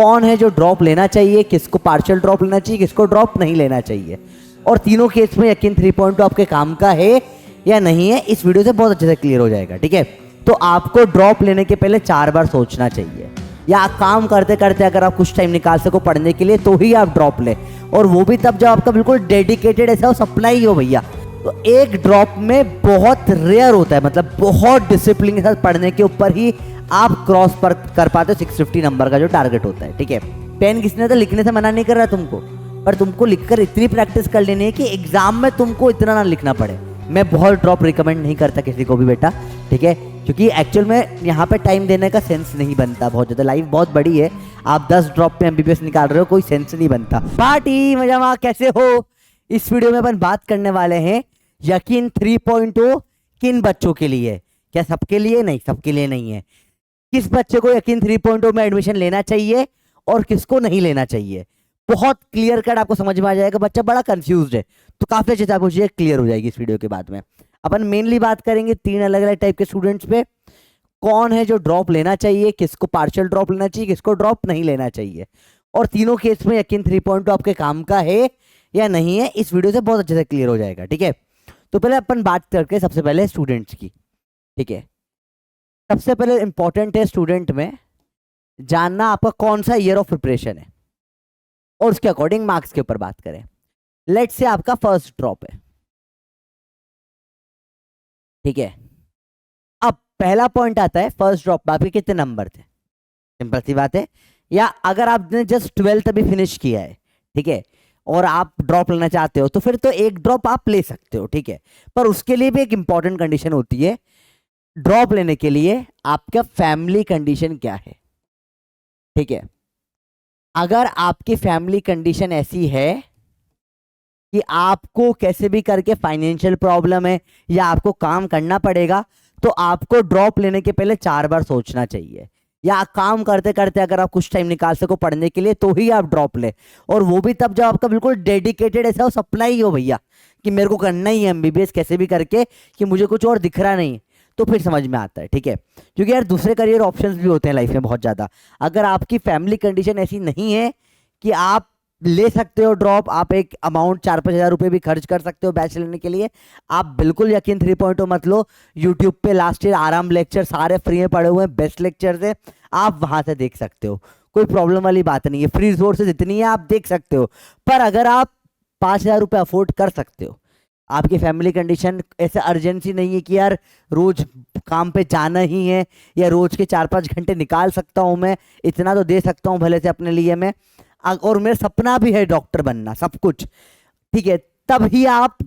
कौन है जो ड्रॉप लेना चाहिए, किसको पार्शियल ड्रॉप लेना चाहिए, किसको ड्रॉप नहीं लेना चाहिए, और तीनों केस में यकीन 3.2 आपके काम का है या नहीं है, इस वीडियो से बहुत अच्छे से क्लियर हो जाएगा। ठीक है, तो आपको ड्रॉप लेने के पहले 4 बार सोचना चाहिए, या काम करते करते अगर आप कुछ टाइम निकाल सको पढ़ने के लिए तो ही आप ड्रॉप ले, और वो भी तब जब आपका बिल्कुल डेडिकेटेड ऐसा हो सपना ही हो भैया। तो एक ड्रॉप में बहुत रेयर होता है, मतलब बहुत डिसिप्लिन के साथ पढ़ने के ऊपर ही आप क्रॉस पर कर पाते हो 650 नंबर का जो टारगेट होता है। ठीक है, पेन किसने तो लिखने से मना नहीं कर रहा तुमको, पर तुमको लिखकर इतनी प्रैक्टिस कर लेनी है कि एग्जाम में तुमको इतना ना लिखना पड़े। मैं बहुत ड्रॉप रिकमेंड नहीं करता किसी को भी बेटा, ठीक है, क्योंकि एक्चुअल में यहाँ पे टाइम देने का सेंस नहीं बनता बहुत ज़्यादा। लाइफ बहुत बड़ी है, आप 10 ड्रॉप में एमबीबीएस निकाल रहे हो, कोई सेंस नहीं बनता। पार्टी मजामा कैसे हो? इस वीडियो में अपन बात करने वाले हैं यकीन 3.0 किन बच्चों के लिए, क्या सबके लिए? नहीं, सबके लिए नहीं है। किस बच्चे को यकीन 3.0 में एडमिशन लेना चाहिए और किसको नहीं लेना चाहिए, बहुत क्लियर कट आपको समझ में आ जाएगा। बच्चा बड़ा कंफ्यूज्ड है तो काफी अच्छे से आपको चीजें क्लियर हो जाएगी इस वीडियो के बाद में। अपन मेनली बात करेंगे 3 अलग अलग टाइप के स्टूडेंट्स पे, कौन है जो ड्रॉप लेना चाहिए, किसको पार्शियल ड्रॉप लेना चाहिए, किसको ड्रॉप नहीं लेना चाहिए, और तीनों केस में यकीन 3.2 आपके काम का है या नहीं है, इस वीडियो से बहुत अच्छे से क्लियर हो जाएगा। ठीक है, तो पहले अपन बात करके सबसे पहले स्टूडेंट्स की। ठीक है, सबसे पहले इंपॉर्टेंट है स्टूडेंट में जानना आपका कौन सा ईयर ऑफ प्रिपरेशन है, और उसके अकॉर्डिंग मार्क्स के ऊपर बात करें। लेट्स से आपका फर्स्ट ड्रॉप है, ठीक है। अब पहला पॉइंट आता है फर्स्ट ड्रॉप में आपके कितने नंबर थे, सिंपल सी बात है। या अगर आपने जस्ट 12th अभी फिनिश किया है, ठीक है, और आप ड्रॉप लेना चाहते हो तो फिर तो एक ड्रॉप आप ले सकते हो, ठीक है, पर उसके लिए भी एक इंपॉर्टेंट कंडीशन होती है। ड्रॉप लेने के लिए आपका फैमिली कंडीशन क्या है, ठीक है। अगर आपकी फैमिली कंडीशन ऐसी है कि आपको कैसे भी करके फाइनेंशियल प्रॉब्लम है या आपको काम करना पड़ेगा, तो आपको ड्रॉप लेने के पहले 4 बार सोचना चाहिए, या काम करते करते अगर आप कुछ टाइम निकाल सको पढ़ने के लिए तो ही आप ड्रॉप ले, और वो भी तब जब आपका बिल्कुल डेडिकेटेड ऐसा हो सपना ही हो भैया कि मेरे को करना ही है एमबीबीएस कैसे भी करके, कि मुझे कुछ और दिख रहा नहीं, तो फिर समझ में आता है। ठीक है, क्योंकि यार दूसरे करियर ऑप्शंस भी होते हैं लाइफ में बहुत ज़्यादा। अगर आपकी फैमिली कंडीशन ऐसी नहीं है कि आप ले सकते हो ड्रॉप, आप एक अमाउंट 4-5 हज़ार रुपये भी खर्च कर सकते हो बैच लेने के लिए, आप बिल्कुल यकीन 3.0 मत लो। यूट्यूब पे लास्ट ईयर आराम लेक्चर सारे फ्री में पड़े हुए हैं, बेस्ट लेक्चर है, आप वहां से देख सकते हो, कोई प्रॉब्लम वाली बात नहीं है। फ्री रिसोर्सेज इतनी है आप देख सकते हो, पर अगर आप 5,000 रुपये अफोर्ड कर सकते हो, आपकी फैमिली कंडीशन ऐसे अर्जेंसी नहीं है कि यार रोज काम पे जाना ही है, या रोज के 4-5 घंटे निकाल सकता हूं मैं, इतना तो दे सकता हूं भले से अपने लिए मैं, और मेरा सपना भी है डॉक्टर बनना, सब कुछ, ठीक है, तब ही आप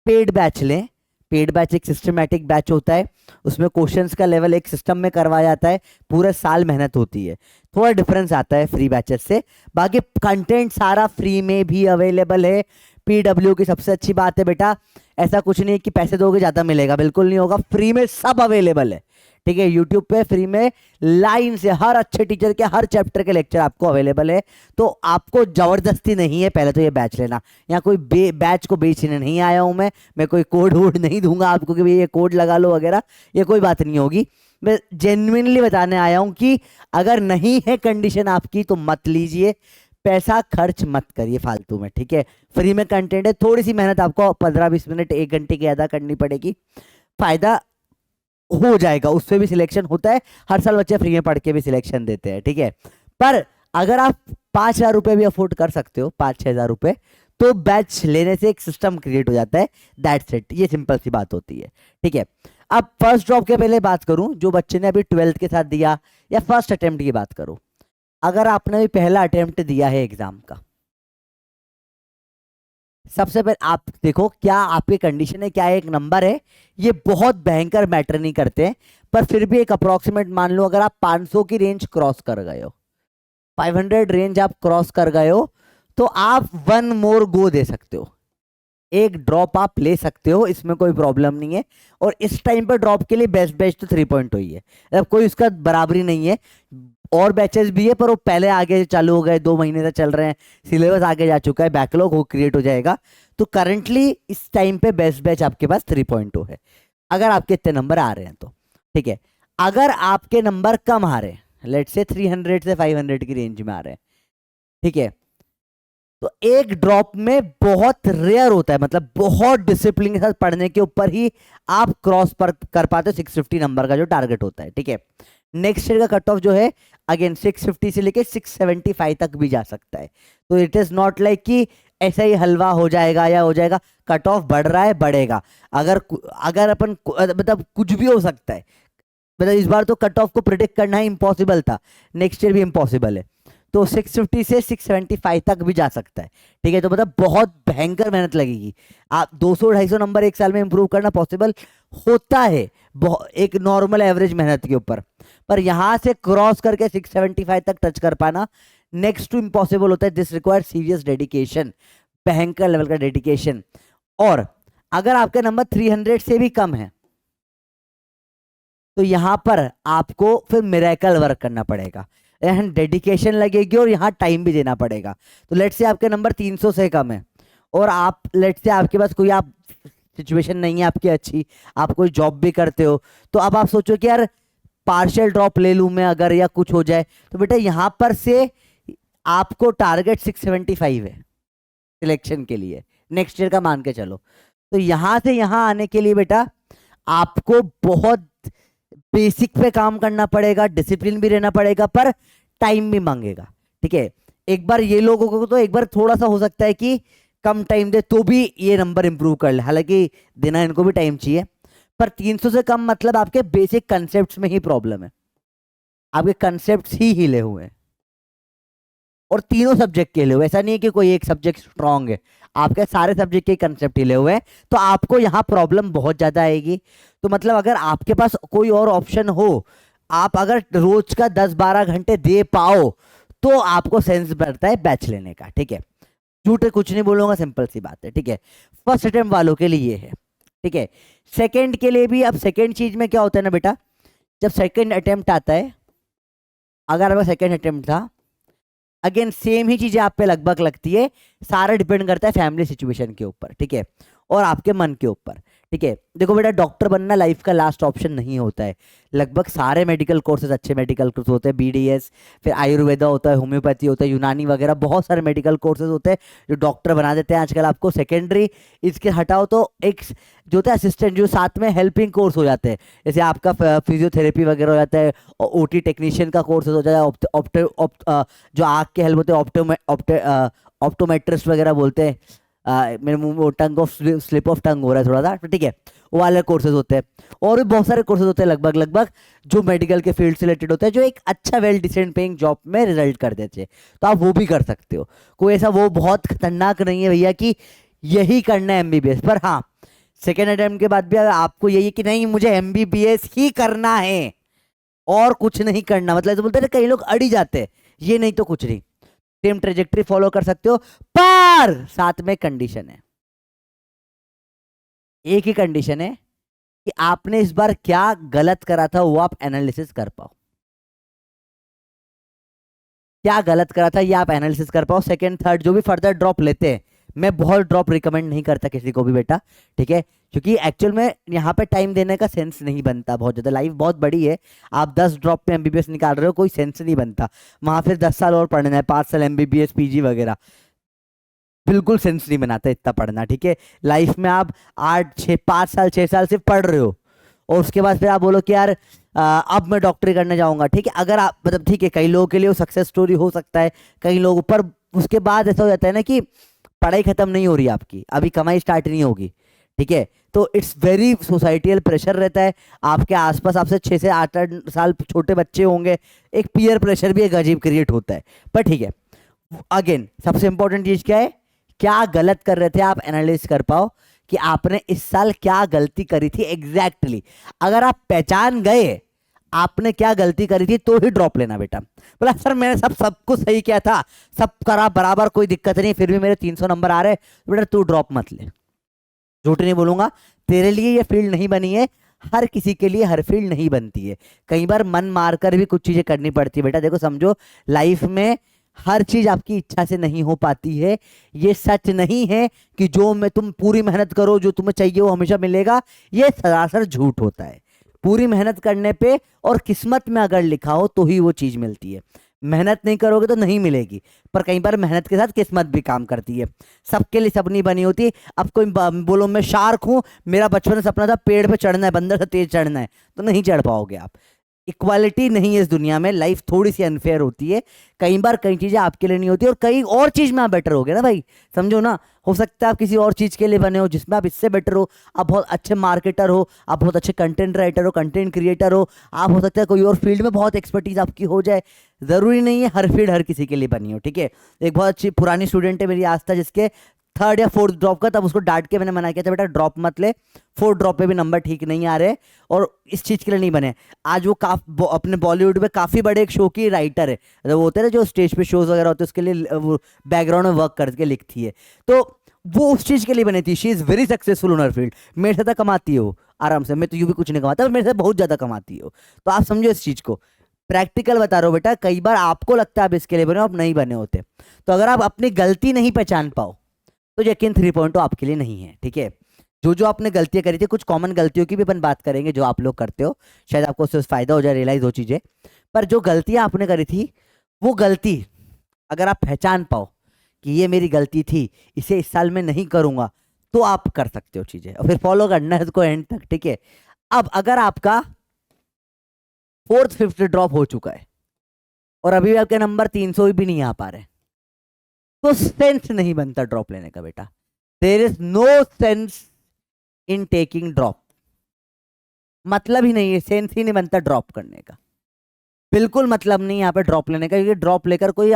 पेड बैच लें। पेड बैच एक सिस्टमैटिक बैच होता है, उसमें क्वेश्चंस का लेवल एक सिस्टम में करवाया जाता है, पूरे साल मेहनत होती है, थोड़ा डिफरेंस आता है फ्री बैचेस से। बाकी कंटेंट सारा फ्री में भी अवेलेबल है। पीडब्ल्यू की सबसे अच्छी बात है बेटा, ऐसा कुछ नहीं कि पैसे दोगे ज़्यादा मिलेगा, बिल्कुल नहीं होगा, फ्री में सब अवेलेबल है। ठीक है, यूट्यूब पे फ्री में लाइन से हर अच्छे टीचर के हर चैप्टर के लेक्चर आपको अवेलेबल है, तो आपको जबरदस्ती नहीं है पहले तो ये बैच लेना। यहाँ कोई बैच को बेचने नहीं आया हूँ मैं कोई कोड वोड नहीं दूंगा आपको कि भाई ये कोड लगा लो वगैरह, ये कोई बात नहीं होगी। मैं जेन्युइनली बताने आया हूँ कि अगर नहीं है कंडीशन आपकी तो मत लीजिए, पैसा खर्च मत करिए फालतू में। ठीक है, फ्री में कंटेंट है, थोड़ी सी मेहनत आपको 15-20 मिनट 1 घंटे की ज़्यादा करनी पड़ेगी, फायदा हो जाएगा, उससे भी सिलेक्शन होता है, हर साल बच्चे फ्री में पढ़ के भी सिलेक्शन देते हैं। ठीक है, पर अगर आप 5,000 रुपये भी अफोर्ड कर सकते हो, 5-6 हज़ार रुपये, तो बैच लेने से एक सिस्टम क्रिएट हो जाता है, दैट्स इट, ये सिंपल सी बात होती है। ठीक है, अब फर्स्ट ड्रॉप के पहले बात करूं, जो बच्चे ने अभी 12th के साथ दिया, या फर्स्ट अटेम्प्ट की बात करूं, अगर आपने भी पहला अटेम्प्ट दिया है एग्जाम का, सबसे पहले आप देखो क्या आपकी कंडीशन है, क्या एक नंबर है, ये बहुत भयंकर मैटर नहीं करते, पर फिर भी एक अप्रोक्सीमेट मान लो अगर आप 500 की रेंज क्रॉस कर गए हो, 500 रेंज आप क्रॉस कर गए हो, तो आप 1 मोर गो दे सकते हो, एक ड्रॉप आप ले सकते हो, इसमें कोई प्रॉब्लम नहीं है। और इस टाइम पर ड्रॉप के लिए बेस्ट बैच तो 3.0 ही है, अब कोई उसका बराबरी नहीं है, और बैचेस भी है पर वो पहले आगे चालू हो गए, 2 महीने से चल रहे हैं, सिलेबस आगे जा चुका है, बैकलॉग हो क्रिएट हो जाएगा, तो करंटली इस टाइम पे बेस्ट बैच आपके पास 3.0 है, अगर आपके इतने नंबर आ रहे हैं तो। ठीक है, अगर आपके नंबर कम आ रहे हैं, लेट्स से 300 से 500 की रेंज में आ रहे हैं, ठीक है। तो एक ड्रॉप में बहुत रेयर होता है, मतलब बहुत डिसिप्लिन के साथ पढ़ने के ऊपर ही आप क्रॉस पर कर पाते हो 650 नंबर का जो टारगेट होता है, ठीक है। नेक्स्ट ईयर का कट ऑफ जो है अगेन 650 से लेके 675 तक भी जा सकता है। तो इट इज नॉट लाइक कि ऐसा ही हलवा हो जाएगा या हो जाएगा, कट ऑफ बढ़ रहा है, बढ़ेगा। अगर अगर अपन मतलब कुछ भी हो सकता है, मतलब इस बार तो कट ऑफ को प्रिडिक्ट करना ही इम्पॉसिबल था, नेक्स्ट ईयर भी इम्पॉसिबल है। तो 650 से 675 तक भी जा सकता है, ठीक है। तो मतलब बहुत भयंकर मेहनत लगेगी। आप 200-250 नंबर एक साल में इंप्रूव करना पॉसिबल होता है एक नॉर्मल एवरेज मेहनत के ऊपर, पर यहां से क्रॉस करके 675 तक टच कर पाना नेक्स्ट टू इम्पॉसिबल होता है। दिस रिक्वायर सीरियस डेडिकेशन, भयंकर लेवल का डेडिकेशन। और अगर आपके नंबर 300 से भी कम है तो यहां पर आपको फिर मिरेकल वर्क करना पड़ेगा, यहाँ डेडिकेशन लगेगी और यहाँ टाइम भी देना पड़ेगा। तो लेट्स से आपके नंबर 300 से कम है और आप लेट्स से आपके पास कोई आप सिचुएशन नहीं है आपकी अच्छी, आप कोई जॉब भी करते हो, तो अब आप सोचो कि यार पार्शियल ड्रॉप ले लूं मैं अगर, या कुछ हो जाए, तो बेटा यहां पर से आपको टारगेट 675 है सिलेक्शन के लिए, नेक्स्ट ईयर का मान के चलो। तो यहां से यहां आने के लिए बेटा आपको बहुत बेसिक पे काम करना पड़ेगा, डिसिप्लिन भी रहना पड़ेगा, पर टाइम भी मांगेगा, ठीक है। एक बार ये लोगों को तो एक बार थोड़ा सा हो सकता है कि कम टाइम दे तो भी ये नंबर इंप्रूव कर ले, हालांकि देना इनको भी टाइम चाहिए, पर 300 से कम मतलब आपके बेसिक कंसेप्ट्स में ही प्रॉब्लम है, आपके कंसेप्ट्स ही हिले हुए हैं और तीनों सब्जेक्ट के हिले हुए, ऐसा नहीं है कि कोई एक सब्जेक्ट स्ट्रांग है, आपके सारे सब्जेक्ट के कंसेप्ट हिले हुए हैं। तो आपको यहाँ प्रॉब्लम बहुत ज्यादा आएगी। तो मतलब अगर आपके पास कोई और ऑप्शन हो, आप अगर रोज का 10-12 घंटे दे पाओ तो आपको सेंस बढ़ता है बैच लेने का, ठीक है। झूठे कुछ नहीं बोलूंगा, सिंपल सी बात है, ठीक है। फर्स्ट अटेम्प्ट वालों के लिए ये है, ठीक है। सेकेंड के लिए भी, अब सेकेंड चीज में क्या होता है ना बेटा, जब सेकेंड अटेम्प्ट आता है, अगर आपका सेकेंड अटेम्प्ट था, अगेन सेम ही चीजें आप पे लगभग लगती है, सारा डिपेंड करता है फैमिली सिचुएशन के ऊपर, ठीक है, और आपके मन के ऊपर, ठीक है। देखो बेटा, डॉक्टर बनना लाइफ का लास्ट ऑप्शन नहीं होता है। लगभग सारे मेडिकल कोर्सेज अच्छे मेडिकल कोर्स होते हैं, बीडीएस, फिर आयुर्वेदा होता है, होम्योपैथी होता है, यूनानी वगैरह बहुत सारे मेडिकल कोर्सेज होते हैं जो डॉक्टर बना देते हैं आजकल आपको। सेकेंडरी इसके हटाओ तो एक जो होता है असिस्टेंट, जो साथ में हेल्पिंग कोर्स हो जाते हैं, जैसे आपका फिजियोथेरेपी वगैरह हो जाता है, ओटी टेक्नीशियन का कोर्स हो जाता है, जो आँख के हेल्प होते हैं, ऑप्टोमेट्रिस्ट वगैरह बोलते हैं, मेरे मुंह में tongue of slip of tongue हो रहा है थोड़ा सा, ठीक है, वो वाले कोर्सेज होते हैं। और भी बहुत सारे कोर्सेज होते हैं लगभग लगभग जो मेडिकल के फील्ड से रिलेटेड होते हैं, जो एक अच्छा वेल डिसेंट पेइंग जॉब में रिजल्ट कर देते हैं। तो आप वो भी कर सकते हो, कोई ऐसा वो बहुत खतरनाक नहीं है भैया कि यही करना है एमबीबीएस। पर हाँ, सेकेंड अटेम्प्ट के बाद भी अगर आपको यही कि नहीं मुझे एमबीबीएस ही करना है और कुछ नहीं करना, मतलब तो बोलते हैं कई लोग अड़ी जाते हैं, ये नहीं तो कुछ नहीं, सेम ट्रेजेक्टरी फॉलो कर सकते हो, पर साथ में कंडीशन है, एक ही कंडीशन है कि आपने इस बार क्या गलत करा था वो आप एनालिसिस कर पाओ, क्या गलत करा था ये आप एनालिसिस कर पाओ। सेकंड थर्ड जो भी फर्दर ड्रॉप लेते हैं, मैं बहुत ड्रॉप रिकमेंड नहीं करता किसी को भी बेटा, ठीक है, क्योंकि एक्चुअल में यहाँ पे टाइम देने का सेंस नहीं बनता बहुत ज्यादा, लाइफ बहुत बड़ी है, आप 10 ड्रॉप पे एमबीबीएस निकाल रहे हो, कोई सेंस नहीं बनता वहां, फिर 10 साल और पढ़ना है, 5 साल एमबीबीएस पीजी वगैरह, बिल्कुल सेंस नहीं बनाता इतना पढ़ना, ठीक है। लाइफ में आप 5 साल 6 साल सिर्फ पढ़ रहे हो और उसके बाद फिर आप बोलो कि यार अब मैं डॉक्टरी करने जाऊंगा, ठीक है, अगर आप मतलब ठीक है, कई लोगों के लिए वो सक्सेस स्टोरी हो सकता है, कई लोग, पर उसके बाद ऐसा हो जाता है ना कि पढ़ाई खत्म नहीं हो रही आपकी, अभी कमाई स्टार्ट नहीं होगी, ठीक है। तो इट्स वेरी सोसाइटियल प्रेशर रहता है, आपके आसपास आपसे 6 से 8 साल छोटे बच्चे होंगे, एक पीयर प्रेशर भी एक अजीब क्रिएट होता है। पर ठीक है, अगेन सबसे इंपॉर्टेंट चीज क्या है, क्या गलत कर रहे थे आप एनालिसिस कर पाओ कि आपने इस साल क्या गलती करी थी एग्जैक्टली। अगर आप पहचान गए आपने क्या गलती करी थी तो ही ड्रॉप लेना बेटा। बोला सर मैंने सब कुछ सही किया था, सब करा बराबर, कोई दिक्कत नहीं, फिर भी मेरे 300 नंबर आ रहे, तो बेटा तू ड्रॉप मत ले। झूठ नहीं बोलूंगा, तेरे लिए ये फील्ड नहीं बनी है, हर किसी के लिए हर फील्ड नहीं बनती है, कई बार मन मारकर भी कुछ चीजें करनी पड़ती है बेटा। देखो समझो, लाइफ में हर चीज आपकी इच्छा से नहीं हो पाती है, ये सच नहीं है कि जो मैं तुम पूरी मेहनत करो जो तुम्हें चाहिए वो हमेशा मिलेगा, ये सरासर झूठ होता है। पूरी मेहनत करने पे और किस्मत में अगर लिखा हो तो ही वो चीज मिलती है। मेहनत नहीं करोगे तो नहीं मिलेगी। पर कई बार मेहनत के साथ किस्मत भी काम करती है। सबके लिए सब नहीं बनी होती। अब कोई बोलो मैं शार्क हूं, मेरा बचपन में सपना था पेड़ पे चढ़ना है, बंदर से तेज चढ़ना है, तो नहीं चढ़ पाओगे आप। इक्वालिटी नहीं है इस दुनिया में, लाइफ थोड़ी सी अनफेयर होती है। कई बार कई चीजें आपके लिए नहीं होती और कई और चीज में आप बेटर हो गए ना भाई, समझो ना। हो सकता है आप किसी और चीज के लिए बने हो जिसमें आप इससे बेटर हो। आप बहुत अच्छे मार्केटर हो, आप बहुत अच्छे कंटेंट राइटर हो, कंटेंट क्रिएटर हो, आप हो सकता है कोई और फील्ड में बहुत एक्सपर्टीज आपकी हो जाए। जरूरी नहीं है हर फील्ड हर किसी के लिए बनी हो, ठीक है। एक बहुत अच्छी पुरानी स्टूडेंट है मेरी आस्था, जिसके थर्ड या फोर्थ ड्रॉप का, तब उसको डांट के मैंने मना किया था बेटा ड्रॉप मत ले, फोर्थ ड्रॉप पे भी नंबर ठीक नहीं आ रहे और इस चीज के लिए नहीं बने। आज वो अपने बॉलीवुड में काफी बड़े एक शो की राइटर है, वो होते हैं ना जो स्टेज पे शोज वगैरह होते हैं उसके लिए वो बैकग्राउंड में वर्क करके लिखती है, तो वो उस चीज के लिए बनी थी। She is very successful in her field. मेरे से तो कमाती है वो आराम से, मैं तो यूं भी कुछ नहीं कमाता पर मेरे से बहुत ज्यादा कमाती हो। तो आप समझो इस चीज को, प्रैक्टिकल बता रहा हूँ बेटा। कई बार आपको लगता है आप इसके लिए बने हो, आप नहीं बने होते। तो अगर आप अपनी गलती नहीं पहचान पाओ तो यकीन 3.0 आपके लिए नहीं है, ठीक है। जो जो आपने गलतियां करी थी, कुछ कॉमन गलतियों की भी अपन बात करेंगे जो आप लोग करते हो, शायद आपको उससे फायदा हो जाए, रियलाइज हो चीजें। पर जो गलतियां आपने करी थी, वो गलती अगर आप पहचान पाओ कि ये मेरी गलती थी, इसे इस साल में नहीं करूंगा, तो आप कर सकते हो चीजें और फिर फॉलो करना है उसको एंड तक, ठीक है। अब अगर आपका फोर्थ फिफ्थ ड्रॉप हो चुका है और अभी भी आपके नंबर 300 भी नहीं आ पा रहे, तो सेंस नहीं बनता ड्रॉप लेने का बेटा। There is no sense in taking drop. मतलब ही नहीं है, सेंस ही नहीं बनता ड्रॉप करने का। बिल्कुल मतलब नहीं यहाँ पे ड्रॉप लेने का, क्योंकि ड्रॉप लेकर कोई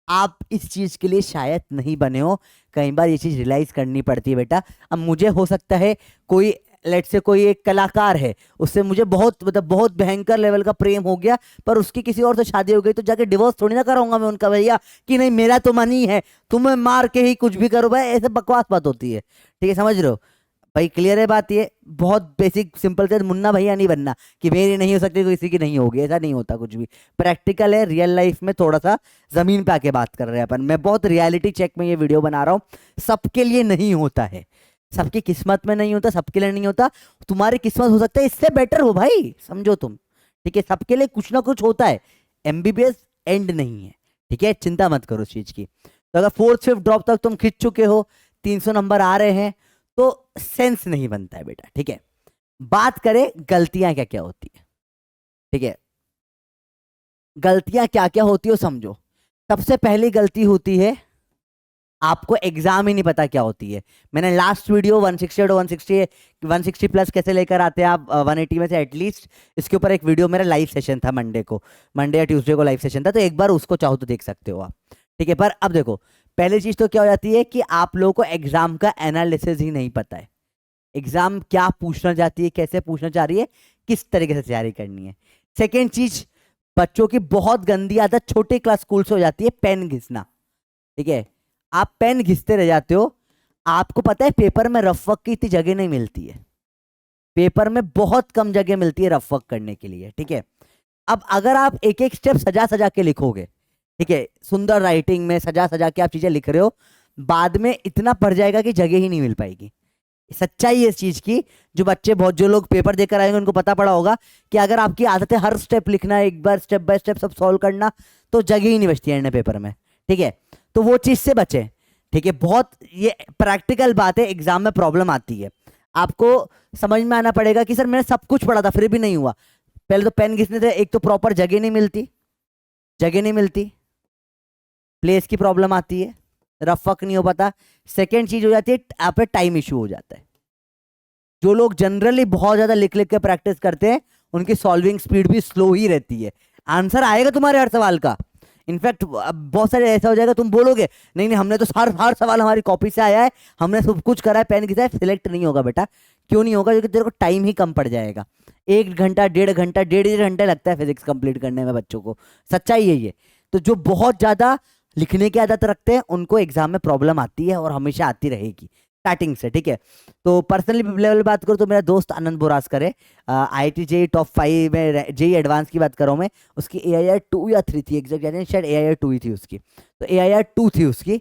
आप इस चीज के लिए शायद नहीं बने हो। कई बार ये चीज रियलाइज करनी पड़ती है बेटा। अब मुझे हो सकता है कोई लेट से कोई एक कलाकार है, उससे मुझे बहुत मतलब बहुत भयंकर लेवल का प्रेम हो गया, पर उसकी किसी और से शादी हो गई, तो जाके डिवोर्स थोड़ी ना कराऊंगा मैं उनका भैया कि नहीं मेरा तो मन ही है, तुम्हें मार के ही कुछ भी करो भाई। ऐसे बकवास बात होती है, ठीक है, समझ रहे हो भाई। क्लियर है बात, ये बहुत बेसिक सिंपल से मुन्ना भैया नहीं बनना कि मेरी नहीं हो सकती तो किसी की नहीं होगी, ऐसा नहीं होता कुछ भी। प्रैक्टिकल है, रियल लाइफ में थोड़ा सा जमीन पे आके बात कर रहे हैं अपन। मैं बहुत रियलिटी चेक में ये वीडियो बना रहा हूँ। सबके लिए नहीं होता है, सबकी किस्मत में नहीं होता, सबके लिए नहीं होता। तुम्हारी किस्मत हो सकता है इससे बेटर हो भाई, समझो तुम, ठीक है। सबके लिए कुछ ना कुछ होता है, एमबीबीएस एंड नहीं है, ठीक है। चिंता मत करो उस चीज की। तो अगर फोर्थ फिफ्थ ड्रॉप तक तुम खिंच चुके हो, 300 नंबर आ रहे हैं, तो सेंस नहीं बनता है बेटा, ठीक है। बात करें गलतियां क्या क्या होती है, ठीक है। गलतियां क्या क्या होती है समझो। सबसे पहली गलती होती है आपको एग्जाम ही नहीं पता क्या होती है। मैंने लास्ट वीडियो 160 और 160 प्लस कैसे लेकर आते हैं आप 180 में से एटलीस्ट, इसके ऊपर एक वीडियो मेरा लाइव सेशन था मंडे या ट्यूसडे को लाइव सेशन था, तो एक बार उसको चाहो तो देख सकते हो आप, ठीक है। पर अब देखो, पहली चीज तो क्या हो जाती है कि आप लोगों को एग्जाम का एनालिसिस ही नहीं पता है। एग्जाम क्या पूछना चाहती है, कैसे पूछना चाह रही है, किस तरीके से तैयारी करनी है। सेकेंड चीज, बच्चों की बहुत गंदी आदत छोटे क्लास स्कूल से हो जाती है, पेन घिसना, ठीक है। आप पेन घिसते रह जाते हो। आपको पता है पेपर में रफ वर्क की इतनी जगह नहीं मिलती है, पेपर में बहुत कम जगह मिलती है रफ वर्क करने के लिए, ठीक है। अब अगर आप एक एक स्टेप सजा सजा के लिखोगे, ठीक है, सुंदर राइटिंग में सजा सजा के आप चीजें लिख रहे हो, बाद में इतना पड़ जाएगा कि जगह ही नहीं मिल पाएगी। सच्चाई है इस चीज की। जो लोग पेपर देकर आएंगे उनको पता पड़ा होगा कि अगर आपकी आदत है हर स्टेप लिखना, एक बार स्टेप बाय स्टेप सब सॉल्व करना, तो जगह ही नहीं बचती है पेपर में, ठीक है। तो वो चीज से बचे, ठीक है। बहुत ये प्रैक्टिकल बात है, एग्जाम में प्रॉब्लम आती है। आपको समझ में आना पड़ेगा कि सर मैंने सब कुछ पढ़ा था फिर भी नहीं हुआ। पहले तो पेन घिसने थे, एक तो प्रॉपर जगह नहीं मिलती, प्लेस की प्रॉब्लम आती है, रफ वर्क नहीं हो पाता। सेकेंड चीज हो जाती है आप पे टाइम इशू हो जाता है। जो लोग जनरली बहुत ज्यादा लिख लिख के प्रैक्टिस करते हैं उनकी सॉल्विंग स्पीड भी स्लो ही रहती है। आंसर आएगा तुम्हारे हर सवाल का, इनफैक्ट बहुत सारे ऐसा हो जाएगा तुम बोलोगे नहीं नहीं हमने तो हर सवाल हमारी कॉपी से आया है, हमने सब कुछ करा है, पेन घिसा है, सिलेक्ट नहीं होगा बेटा। क्यों नहीं होगा? क्योंकि तेरे को टाइम ही कम पड़ जाएगा। 1 घंटा 1.5 घंटा 1.5 घंटे लगता है फिजिक्स कंप्लीट करने में बच्चों को, सच्चाई है ये। तो जो बहुत ज्यादा लिखने की आदत रखते हैं उनको एग्जाम में प्रॉब्लम आती है और हमेशा आती रहेगी स्टार्टिंग से, ठीक है। तो पर्सनली लेवल बात करूँ तो मेरा दोस्त आनंद बोरासकर है, IIT JEE टॉप 5 में, JEE एडवांस की बात कर रहा हूँ मैं, उसकी AIR 2 या 3 थी एग्जैक्ट यानी, शायद AIR 2 ही थी उसकी, तो AIR 2 थी उसकी,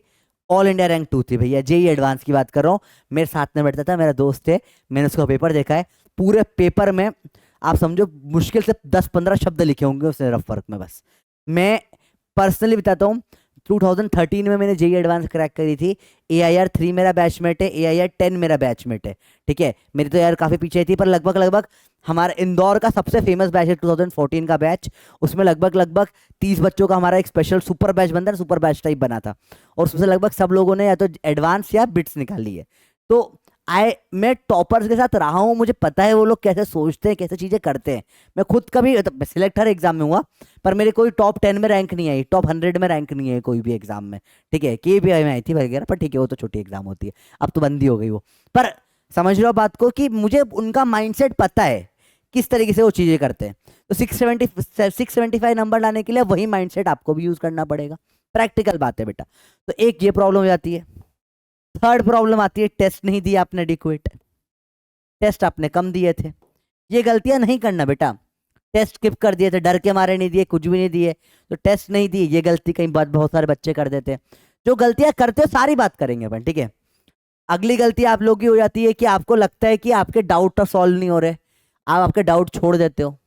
ऑल इंडिया रैंक 2 थी भैया। JEE एडवांस की बात कर रहा हूँ, मेरे साथ में बैठता था, मेरा दोस्त है, मैंने उसका पेपर देखा है, पूरे पेपर में आप समझो मुश्किल से 10-15 शब्द लिखे होंगे उसने रफ वर्क में बस। मैं पर्सनली बताता हूँ, 2013 में मैंने जेई एडवांस क्रैक करी थी। AIR 3 मेरा बैचमेट है, AIR 10 मेरा बैचमेट है, ठीक है। मेरी तो यार काफ़ी पीछे थी, पर लगभग लगभग हमारा इंदौर का सबसे फेमस बैच है 2014 का बैच। उसमें लगभग लगभग 30 बच्चों का हमारा एक स्पेशल सुपर बैच बनता है, सुपर बैच टाइप बना था, और उसमें लगभग सब लोगों ने या तो एडवांस या बिट्स निकाली है। तो मैं टॉपर्स के साथ रहा हूँ, मुझे पता है वो लोग कैसे सोचते हैं, कैसे चीज़ें करते हैं। मैं खुद कभी सिलेक्ट हर एग्जाम में हुआ, पर मेरे कोई टॉप 10 में रैंक नहीं आई, टॉप 100 में रैंक नहीं आई कोई भी एग्जाम में, ठीक है। KPI में आई थी वगैरह, पर ठीक है वो तो छोटी एग्जाम होती है, अब तो बंदी हो गई वो। पर समझ रहे हो बात को, कि मुझे उनका माइंडसेट पता है किस तरीके से वो चीज़ें करते हैं। तो 675 नंबर लाने के लिए वही माइंडसेट आपको भी यूज़ करना पड़ेगा, प्रैक्टिकल बात है बेटा। तो एक ये प्रॉब्लम हो जाती है। थर्ड प्रॉब्लम आती है, टेस्ट नहीं दिया आपने एडिक्वेट, टेस्ट आपने कम दिए थे। ये गलतियां नहीं करना बेटा, टेस्ट स्किप कर दिए थे, डर के मारे नहीं दिए, कुछ भी नहीं दिए, तो टेस्ट नहीं दिए, ये गलती कहीं बात बहुत सारे बच्चे कर देते हैं। जो गलतियां करते हो सारी बात करेंगे अपन, ठीक है। अगली गलती आप लोग की हो जाती है कि आपको लगता है कि आपके डाउट सॉल्व नहीं हो रहे, आप आपके डाउट छोड़ देते हो।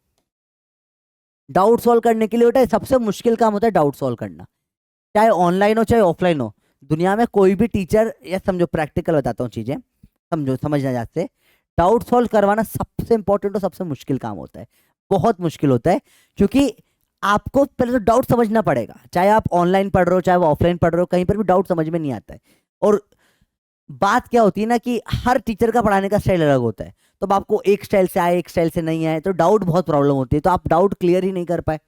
डाउट सॉल्व करने के लिए बेटा सबसे मुश्किल काम होता है डाउट सॉल्व करना, चाहे ऑनलाइन हो चाहे ऑफलाइन हो। दुनिया में कोई भी टीचर, या समझो प्रैक्टिकल बताता हूँ चीजें, समझो समझना जाते, डाउट सॉल्व करवाना सबसे इंपॉर्टेंट और सबसे मुश्किल काम होता है, बहुत मुश्किल होता है। क्योंकि आपको पहले तो डाउट समझना पड़ेगा, चाहे आप ऑनलाइन पढ़ रहे हो चाहे वो ऑफलाइन पढ़ रहे हो, कहीं पर भी डाउट समझ में नहीं आता है। और बात क्या होती है ना, कि हर टीचर का पढ़ाने का स्टाइल अलग होता है, तो अब आपको एक स्टाइल से आए एक स्टाइल से नहीं आए, तो डाउट बहुत प्रॉब्लम होती है। तो आप डाउट क्लियर ही नहीं कर पाए,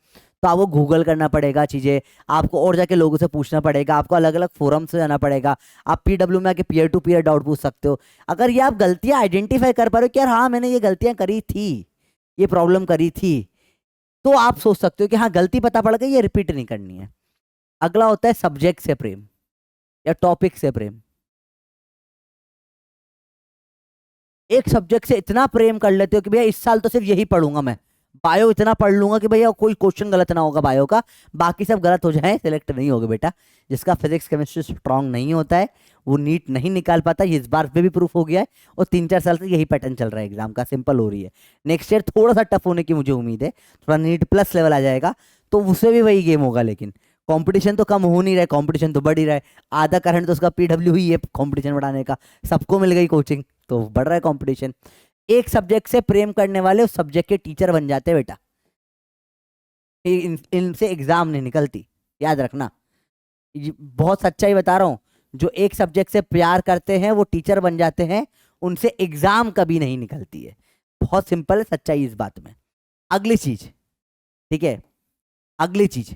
तो आपको गूगल करना पड़ेगा चीज़ें, आपको और जाके लोगों से पूछना पड़ेगा, आपको अलग अलग फोरम से जाना पड़ेगा। आप PW में आके पीयर टू पीयर डाउट पूछ सकते हो। अगर ये आप गलतियां आइडेंटिफाई कर पा रहे हो कि यार हाँ मैंने ये गलतियां करी थी, ये प्रॉब्लम करी थी, तो आप सोच सकते हो कि हाँ गलती पता पड़ गई, ये रिपीट नहीं करनी है। अगला होता है सब्जेक्ट से प्रेम या टॉपिक से प्रेम। एक सब्जेक्ट से इतना प्रेम कर लेते हो कि भैया इस साल तो सिर्फ यही पढ़ूंगा मैं, बायो इतना पढ़ लूंगा कि भैया कोई क्वेश्चन गलत ना होगा बायो का, बाकी सब गलत हो जाए सिलेक्ट नहीं होगा बेटा। जिसका फिजिक्स केमिस्ट्री स्ट्रांग नहीं होता है वो नीट नहीं निकाल पाता, ये इस बार पे भी प्रूफ हो गया है, और 3-4 साल से यही पैटर्न चल रहा है एग्जाम का, सिंपल हो रही है। नेक्स्ट ईयर थोड़ा सा टफ होने की मुझे उम्मीद है, थोड़ा नीट प्लस लेवल आ जाएगा तो उससे भी वही गेम होगा, लेकिन कंपटीशन तो कम हो नहीं रहा है, कंपटीशन तो बढ़ ही रहा है। आधा करंट तो उसका PW ही है कंपटीशन बढ़ाने का, सबको मिल गई कोचिंग तो बढ़ रहा है कंपटीशन। एक सब्जेक्ट से प्रेम करने वाले उस सब्जेक्ट के टीचर बन जाते हैं बेटा, इनसे एग्जाम नहीं निकलती, याद रखना। बहुत सच्चाई बता रहा हूँ, जो एक सब्जेक्ट से प्यार करते हैं वो टीचर बन जाते हैं, उनसे एग्जाम कभी नहीं निकलती है। बहुत सिंपल है सच्चाई इस बात में। अगली चीज, ठीक है, अगली चीज,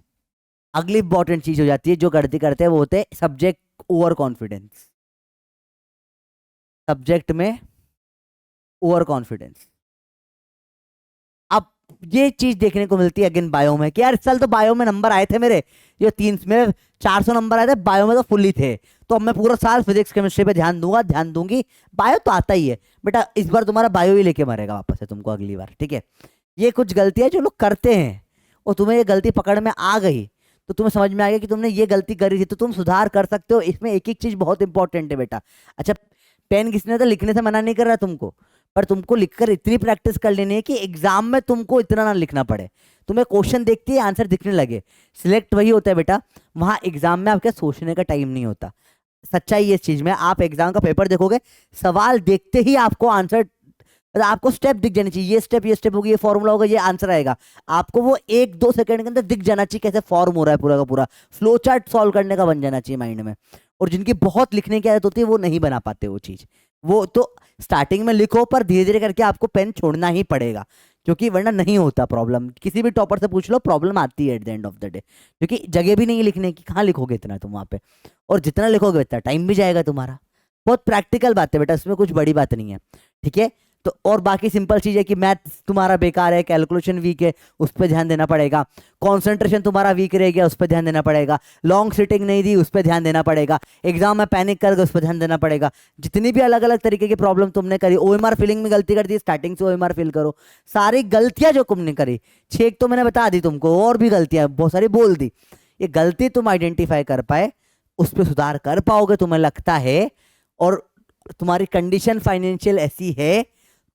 अगली इंपॉर्टेंट चीज हो जाती है जो गलती करते हैं वो होते हैं सब्जेक्ट ओवर कॉन्फिडेंस। सब्जेक्ट में ओवर कॉन्फिडेंस। अब ये चीज देखने को मिलती है अगेन बायो में, कि यार इस साल तो बायो में नंबर आए थे मेरे, जो मेरे 400 नंबर आए थे बायो में, तो फुल ही थे, तो अब मैं पूरा साल फिजिक्स केमिस्ट्री पे ध्यान दूंगा, ध्यान दूंगी, बायो तो आता ही है। बेटा इस बार तुम्हारा बायो ही लेके मरेगा वापस से तुमको अगली बार, ठीक है। ये कुछ गलतियां जो लोग करते हैं, और तुम्हें ये गलती पकड़ में आ गई तो तुम्हें समझ में आ गया कि तुमने ये गलती करी थी, तो तुम सुधार कर सकते हो। इसमें एक एक चीज बहुत इंपॉर्टेंट है बेटा। अच्छा, पेन किसने तो लिखने से मना नहीं कर रहा तुमको, पर तुमको लिखकर इतनी प्रैक्टिस कर लेनी है कि एग्जाम में तुमको इतना ना लिखना पड़े, तुम्हें क्वेश्चन देखते ही आंसर दिखने लगे। सिलेक्ट वही होता है बेटा, वहां एग्जाम में आपके सोचने का टाइम नहीं होता। सच्चाई इस चीज में, आप एग्जाम का पेपर देखोगे, सवाल देखते ही आपको आंसर, आपको स्टेप दिख जानी चाहिए, ये स्टेप होगी, ये फॉर्मूला होगा, ये आंसर आएगा। आपको वो 1-2 सेकंड के अंदर दिख जाना चाहिए कैसे फॉर्म हो रहा है, पूरा का पूरा फ्लो चार्ट सॉल्व करने का बन जाना चाहिए माइंड में। और जिनकी बहुत लिखने की आदत होती है वो नहीं बना पाते वो चीज। वो तो स्टार्टिंग में लिखो, पर धीरे धीरे करके आपको पेन छोड़ना ही पड़ेगा, क्योंकि वरना नहीं होता प्रॉब्लम। किसी भी टॉपर से पूछ लो, प्रॉब्लम आती है at the end of the day, क्योंकि जगह भी नहीं है लिखने की, कहाँ लिखोगे इतना तुम वहाँ पे, और जितना लिखोगे उतना टाइम भी जाएगा तुम्हारा। बहुत प्रैक्टिकल बात है बेटा, इसमें कुछ बड़ी बात नहीं है, ठीक है। तो और बाकी सिंपल चीज है कि मैथ तुम्हारा बेकार है, कैलकुलेशन वीक है, उस पर ध्यान देना पड़ेगा। कंसंट्रेशन तुम्हारा वीक रह गया, उस पर ध्यान देना पड़ेगा। लॉन्ग सिटिंग नहीं दी, उस पर ध्यान देना पड़ेगा। एग्जाम में पैनिक कर गए, उस पर ध्यान देना पड़ेगा। जितनी भी अलग अलग तरीके की प्रॉब्लम तुमने करी, OMR फिलिंग में गलती कर दी, स्टार्टिंग से OMR फिल करो। सारी गलतियां जो तुमने करी, 6 तो मैंने बता दी तुमको, और भी गलतियां बहुत सारी बोल दी। ये गलती तुम आइडेंटिफाई कर पाए, उस पर सुधार कर पाओगे तुम्हें लगता है, और तुम्हारी कंडीशन फाइनेंशियल ऐसी है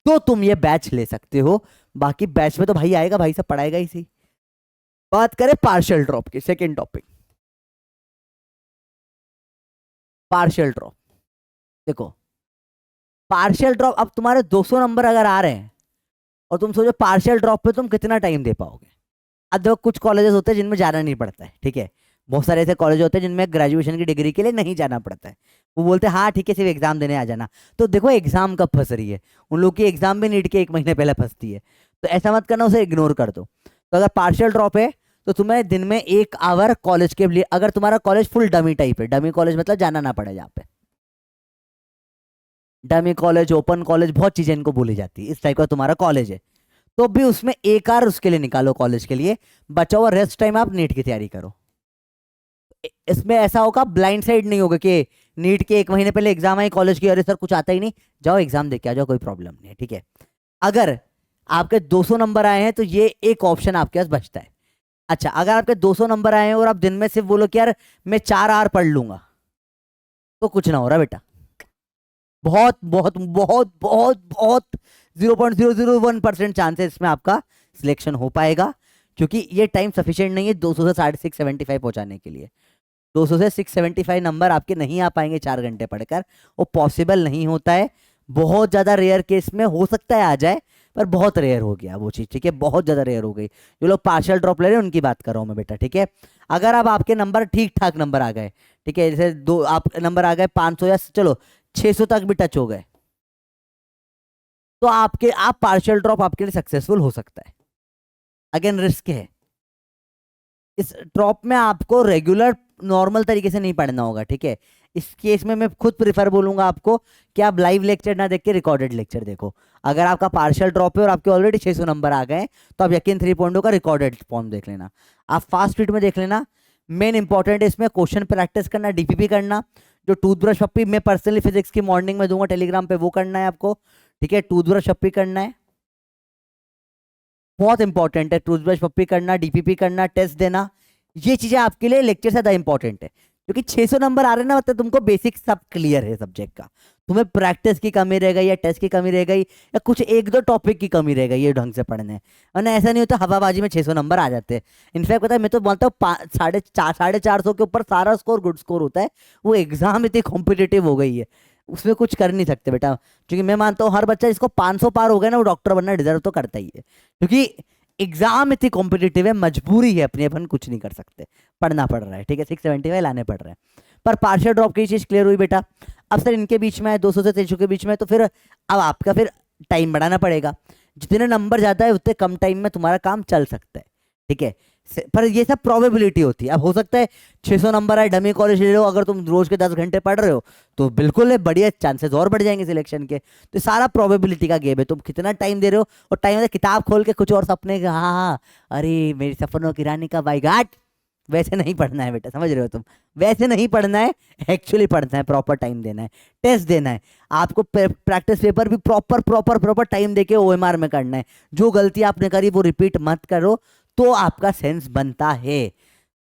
तो तुम ये बैच ले सकते हो। बाकी बैच में तो भाई आएगा, भाई सब पढ़ाएगा ही सही। बात करें पार्शियल ड्रॉप की, सेकेंड टॉपिक पार्शियल ड्रॉप। देखो पार्शियल ड्रॉप, अब तुम्हारे 200 नंबर अगर आ रहे हैं और तुम सोचो पार्शियल ड्रॉप पे तुम कितना टाइम दे पाओगे। अब देखो कुछ कॉलेजेस होते हैं जिनमें जाना नहीं पड़ता है, ठीक है। बहुत सारे ऐसे कॉलेज होते हैं जिनमें ग्रेजुएशन की डिग्री के लिए नहीं जाना पड़ता है। वो बोलते हैं हाँ ठीक है सिर्फ एग्जाम देने आ जाना। तो देखो एग्जाम कब फंस रही है, उन लोग की एग्जाम भी नीट के 1 महीने पहले फंसती है। तो ऐसा मत करना, उसे इग्नोर कर दो। तो अगर पार्शियल ड्रॉप है तो तुम्हें दिन में 1 आवर कॉलेज के लिए, अगर तुम्हारा कॉलेज फुल डमी टाइप है, डमी कॉलेज मतलब जाना ना पड़े जहाँ पे, डमी कॉलेज ओपन कॉलेज बहुत चीजें इनको बोली जाती है, इस टाइप का तुम्हारा कॉलेज है, तो भी उसमें 1 आवर उसके लिए निकालो कॉलेज के लिए, बचा हुआ रेस्ट टाइम आप नीट की तैयारी करो। इसमें ऐसा होगा ब्लाइंड साइड नहीं होगा कि नीट के 1 महीने पहले एग्जाम आई कॉलेज की, अरे सर कुछ आता ही नहीं, जाओ एग्जाम दे के आ जाओ, कोई प्रॉब्लम नहीं है, ठीक है। अगर आपके 200 नंबर आए हैं तो ये एक ऑप्शन आपके पास बचता है। अच्छा अगर आपके 200 नंबर आए हैं और आप दिन में सिर्फ बोलो कि यार मैं 4 आवर पढ़ लूंगा, तो कुछ ना हो रहा बेटा। बहुत बहुत बहुत बहुत बहुत 0.001% चांस है इसमें आपका सिलेक्शन हो पाएगा, क्योंकि ये टाइम सफिशिएंट नहीं है 200 से 675 पहुंचाने के लिए। 200 से 675 नंबर आपके नहीं आ पाएंगे 4 घंटे पढ़कर, वो पॉसिबल नहीं होता है। बहुत ज़्यादा रेयर केस में हो सकता है आ जाए, पर बहुत रेयर हो गया वो चीज़, ठीक है, बहुत ज़्यादा रेयर हो गई। जो लोग पार्शियल ड्रॉप ले रहे हैं उनकी बात कर रहा हूँ मैं बेटा, ठीक है। अगर अब आपके नंबर ठीक ठाक नंबर आ गए, ठीक है, जैसे दो आप नंबर आ गए 500 या चलो 600 तक भी टच हो गए, तो आप पार्शियल ड्रॉप आपके लिए सक्सेसफुल हो सकता है। अगेन रिस्क है, इस ड्रॉप में आपको रेगुलर नॉर्मल तरीके से नहीं पढ़ना होगा, ठीक है। इस केस में मैं खुद प्रिफर बोलूंगा आपको कि आप लाइव लेक्चर ना देख के रिकॉर्डेड लेक्चर देखो। अगर आपका पार्शियल ड्रॉप है और आपके ऑलरेडी 600 नंबर आ गए तो आप यकीन 3.0 का रिकॉर्डेड फॉर्म देख लेना, आप फास्ट स्पीड में देख लेना। मेन इंपॉर्टेंट है इसमें क्वेश्चन प्रैक्टिस करना, डीपीपी करना। जो टूथब्रश पप्पी मैं पर्सनली फिजिक्स की मॉर्निंग में दूंगा टेलीग्राम पे, वो करना है आपको, ठीक है। टूथब्रश पप्पी करना है, बहुत इंपॉर्टेंट है। टूथब्रश पप्पी करना, डीपीपी करना, टेस्ट देना, ये चीजें आपके लिए लेक्चर से ज़्यादा इंपॉर्टेंट है। क्योंकि 600 नंबर आ रहे हैं ना, मतलब तुमको बेसिक सब क्लियर है सब्जेक्ट का, तुम्हें प्रैक्टिस की कमी रह गई या टेस्ट की कमी रह गई या कुछ 1-2 टॉपिक की कमी रह गई ये ढंग से पढ़ने, वरना ऐसा नहीं होता हवाबाजी में 600 नंबर आ जाते हैं। इनफैक्ट पता है मैं तो बोलता हूँ 450 के ऊपर सारा स्कोर गुड स्कोर होता है। वो एग्जाम इतनी कॉम्पिटेटिव हो गई है, उसमें कुछ कर नहीं सकते बेटा। क्योंकि मैं मानता हूँ हर बच्चा जिसको 500 पार हो गया ना वो डॉक्टर बनना डिजर्व तो करता ही है, क्योंकि एग्जाम इतनी कॉम्पिटेटिव है, मजबूरी है अपनी, अपन कुछ नहीं कर सकते, पढ़ना पड़ रहा है, ठीक है। 675 लाने पड़ रहे हैं। पर पार्शियल ड्रॉप की चीज क्लियर हुई बेटा। अब सर इनके बीच में है 200 से 300 के बीच में, तो फिर अब आपका फिर टाइम बढ़ाना पड़ेगा। जितने नंबर ज्यादा है उतने कम टाइम में तुम्हारा काम चल सकता है, ठीक है। पर ये सब प्रोबेबिलिटी होती है। अब हो सकता है 600 नंबर है, डमी कॉलेज ले लो, अगर तुम रोज के 10 घंटे पढ़ रहे हो तो बिल्कुल है, बढ़िया चांसेस और बढ़ जाएंगे सिलेक्शन के। तो सारा प्रोबेबिलिटी का गेम है, तुम कितना टाइम दे रहे हो। और टाइम किताब खोल के कुछ और सपने का, हाँ हाँ अरे मेरी सपनों की रानी का बाईघाट, वैसे नहीं पढ़ना है बेटा, समझ रहे हो तुम, वैसे नहीं पढ़ना है। एक्चुअली पढ़ना है, प्रॉपर टाइम देना है, टेस्ट देना है आपको, प्रैक्टिस पेपर भी प्रॉपर प्रॉपर प्रॉपर टाइम देके ओएमआर में करना है। जो गलती आपने करी वो रिपीट मत करो, तो आपका सेंस बनता है,